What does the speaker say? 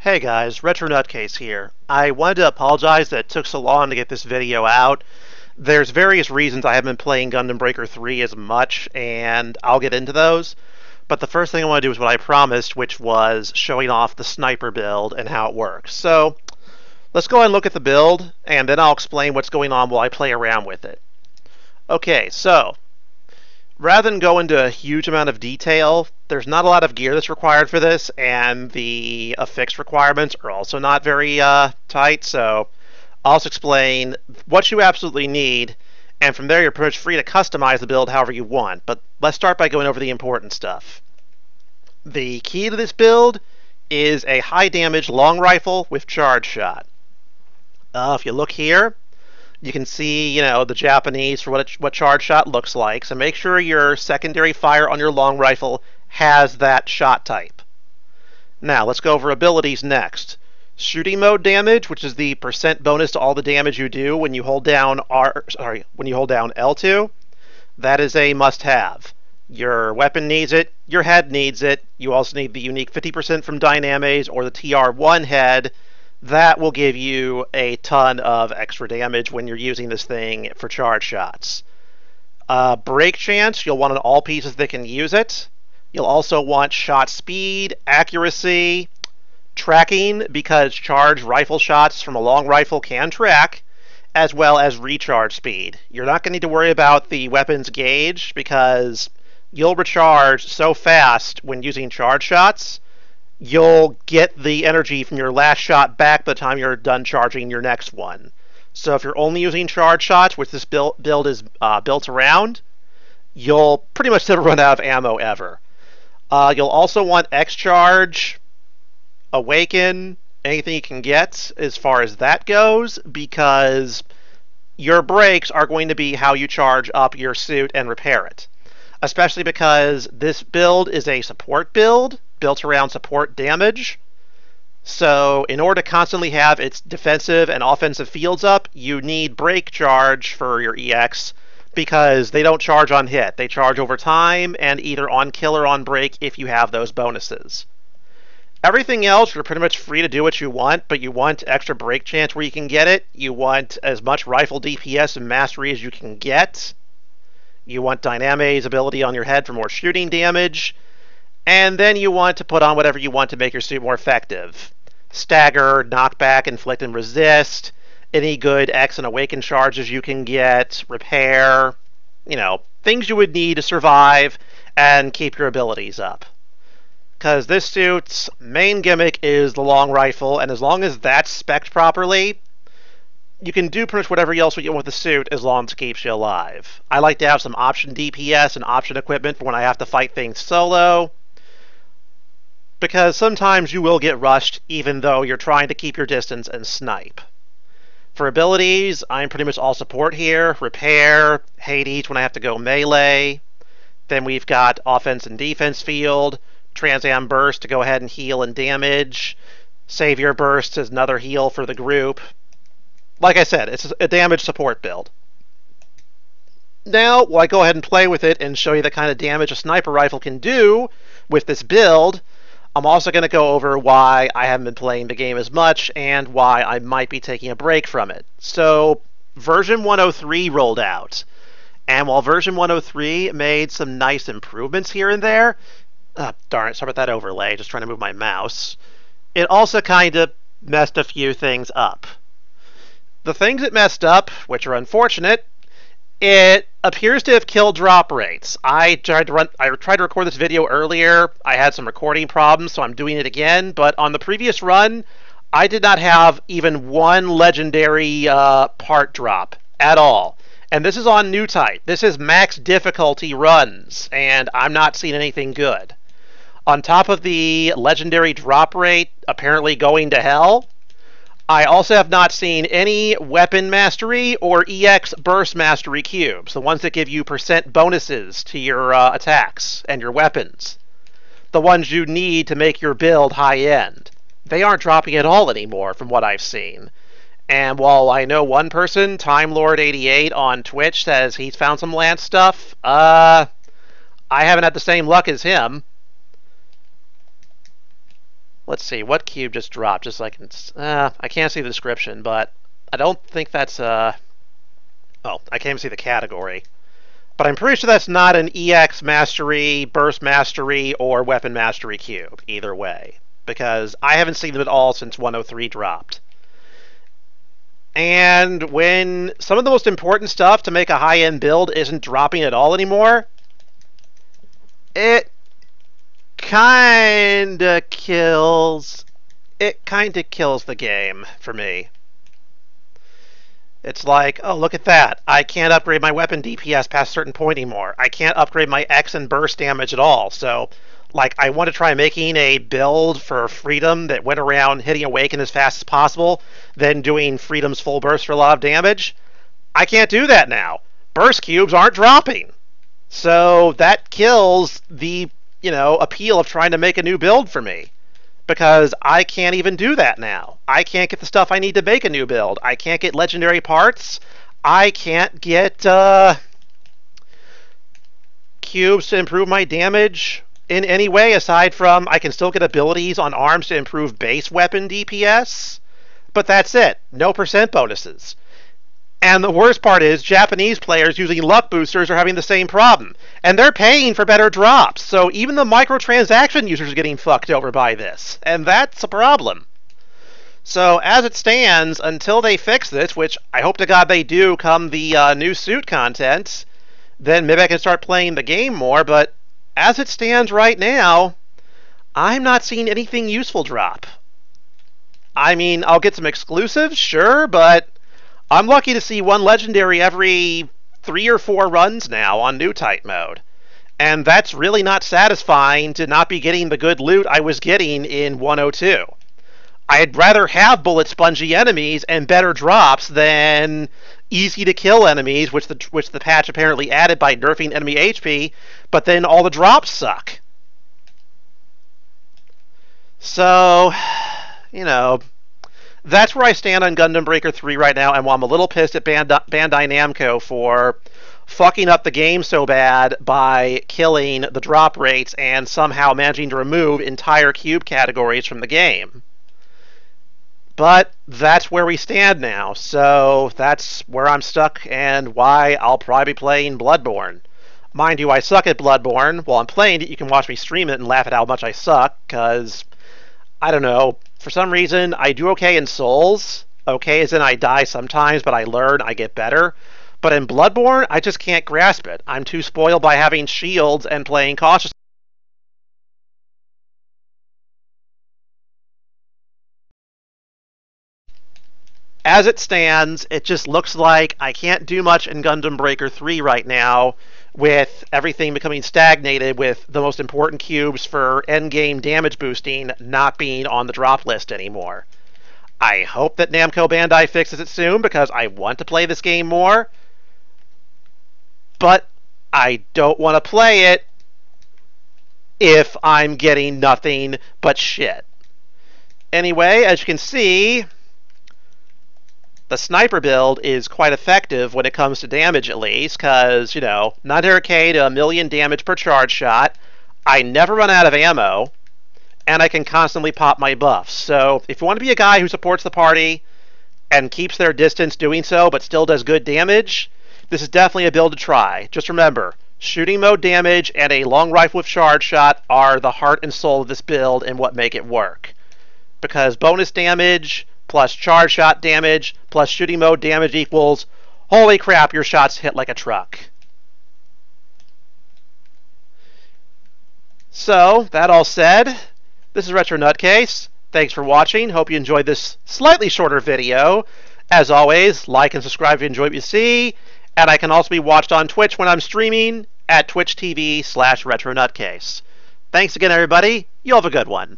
Hey guys, Retro Nutcase here. I wanted to apologize that it took so long to get this video out. There's various reasons I haven't been playing Gundam Breaker 3 as much, and I'll get into those. But the first thing I want to do is what I promised, which was showing off the sniper build and how it works. So, let's go ahead and look at the build, and then I'll explain what's going on while I play around with it. Okay, so, rather than go into a huge amount of detail, there's not a lot of gear that's required for this, and the affix requirements are also not very tight, so I'll just explain what you absolutely need, and from there you're pretty much free to customize the build however you want. But let's start by going over the important stuff. The key to this build is a high damage long rifle with charge shot. If you look here, you can see, the Japanese for what charge shot looks like. So make sure your secondary fire on your long rifle has that shot type. Now let's go over abilities next. Shooting mode damage, which is the percent bonus to all the damage you do when you hold down L2. That is a must-have. Your weapon needs it. Your head needs it. You also need the unique 50% from Dynames or the TR1 head. That will give you a ton of extra damage when you're using this thing for charge shots. Break chance, you'll want on all pieces that can use it. You'll also want shot speed, accuracy, tracking, because charged rifle shots from a long rifle can track, as well as recharge speed. You're not going to need to worry about the weapon's gauge, because you'll recharge so fast when using charge shots, you'll get the energy from your last shot back by the time you're done charging your next one. So if you're only using charge shots, which this build is built around, you'll pretty much never run out of ammo ever. You'll also want X-Charge, Awaken, anything you can get as far as that goes, because your breaks are going to be how you charge up your suit and repair it. Especially because this build is a support build, built around support damage. So in order to constantly have its defensive and offensive fields up, you need break charge for your EX, because they don't charge on hit. They charge over time and either on kill or on break if you have those bonuses. Everything else, you're pretty much free to do what you want, but you want extra break chance where you can get it. You want as much rifle DPS and mastery as you can get. You want Dyname's ability on your head for more shooting damage. And then you want to put on whatever you want to make your suit more effective. Stagger, knockback, inflict and resist, any good X and awaken charges you can get, repair, things you would need to survive and keep your abilities up. Because this suit's main gimmick is the long rifle, and as long as that's spec'd properly, you can do pretty much whatever else you want with the suit as long as it keeps you alive. I like to have some option DPS and option equipment for when I have to fight things solo, because sometimes you will get rushed even though you're trying to keep your distance and snipe. For abilities, I'm pretty much all support here. Repair, Hades when I have to go melee. Then we've got offense and defense field. Transam burst to go ahead and heal and damage. Savior burst is another heal for the group. Like I said, it's a damage support build. Now, while I go ahead and play with it and show you the kind of damage a sniper rifle can do with this build, I'm also going to go over why I haven't been playing the game as much and why I might be taking a break from it. So, version 103 rolled out. And while version 103 made some nice improvements here and there, darn it, sorry about that overlay, just trying to move my mouse, it also kind of messed a few things up. The things it messed up, which are unfortunate, it appears to have killed drop rates. I tried to record this video earlier. I had some recording problems, so I'm doing it again. But on the previous run, I did not have even one legendary part drop at all. And this is on new type. This is max difficulty runs, and I'm not seeing anything good. On top of the legendary drop rate apparently going to hell, I also have not seen any weapon mastery or EX burst mastery cubes, the ones that give you percent bonuses to your attacks and your weapons. The ones you need to make your build high-end. They aren't dropping at all anymore from what I've seen. And while I know one person, TimeLord88 on Twitch, says he's found some Lance stuff, I haven't had the same luck as him. Let's see, what cube just dropped? Just like, I can't see the description, but I don't think that's, oh, I can't even see the category. But I'm pretty sure that's not an EX Mastery, Burst Mastery, or Weapon Mastery cube, either way. Because I haven't seen them at all since 103 dropped. And when some of the most important stuff to make a high-end build isn't dropping at all anymore, it kinda kills the game for me. It's like, oh, look at that. I can't upgrade my weapon DPS past a certain point anymore. I can't upgrade my X and burst damage at all. So, like, I want to try making a build for Freedom that went around hitting Awaken as fast as possible, then doing Freedom's full burst for a lot of damage. I can't do that now. Burst cubes aren't dropping. So that kills the, appeal of trying to make a new build for me. Because I can't even do that now. I can't get the stuff I need to make a new build. I can't get legendary parts. I can't get cubes to improve my damage in any way, aside from I can still get abilities on arms to improve base weapon DPS. But that's it. No percent bonuses. And the worst part is Japanese players using luck boosters are having the same problem. And they're paying for better drops. So even the microtransaction users are getting fucked over by this. And that's a problem. So as it stands, until they fix this, which I hope to God they do come the new suit content, then maybe I can start playing the game more. But as it stands right now, I'm not seeing anything useful drop. I mean, I'll get some exclusives, sure, but I'm lucky to see one legendary every 3 or 4 runs now on new type mode. And that's really not satisfying to not be getting the good loot I was getting in 102. I'd rather have bullet spongy enemies and better drops than easy to kill enemies, which the patch apparently added by nerfing enemy HP, but then all the drops suck. So, that's where I stand on Gundam Breaker 3 right now, and while I'm a little pissed at Bandai Namco for fucking up the game so bad by killing the drop rates and somehow managing to remove entire cube categories from the game. But that's where we stand now, so that's where I'm stuck and why I'll probably be playing Bloodborne. Mind you, I suck at Bloodborne. While I'm playing it, you can watch me stream it and laugh at how much I suck, because, I don't know, for some reason, I do okay in Souls. Okay as in I die sometimes, but I learn, I get better. But in Bloodborne, I just can't grasp it. I'm too spoiled by having shields and playing cautiously. As it stands, it just looks like I can't do much in Gundam Breaker 3 right now, with everything becoming stagnated with the most important cubes for endgame damage boosting not being on the drop list anymore. I hope that Namco Bandai fixes it soon because I want to play this game more, but I don't want to play it if I'm getting nothing but shit. Anyway, as you can see, the sniper build is quite effective when it comes to damage, at least, because, 900k to 1,000,000 damage per charge shot. I never run out of ammo, and I can constantly pop my buffs. So if you want to be a guy who supports the party and keeps their distance doing so, but still does good damage, this is definitely a build to try. Just remember, shooting mode damage and a long rifle with charge shot are the heart and soul of this build and what make it work. Because bonus damage plus charge shot damage plus shooting mode damage equals, holy crap, your shots hit like a truck. So, that all said, this is Retro Nutcase. Thanks for watching. Hope you enjoyed this slightly shorter video. As always, like and subscribe if you enjoy what you see. And I can also be watched on Twitch when I'm streaming at twitch.tv/retronutcase. Thanks again, everybody. You have a good one.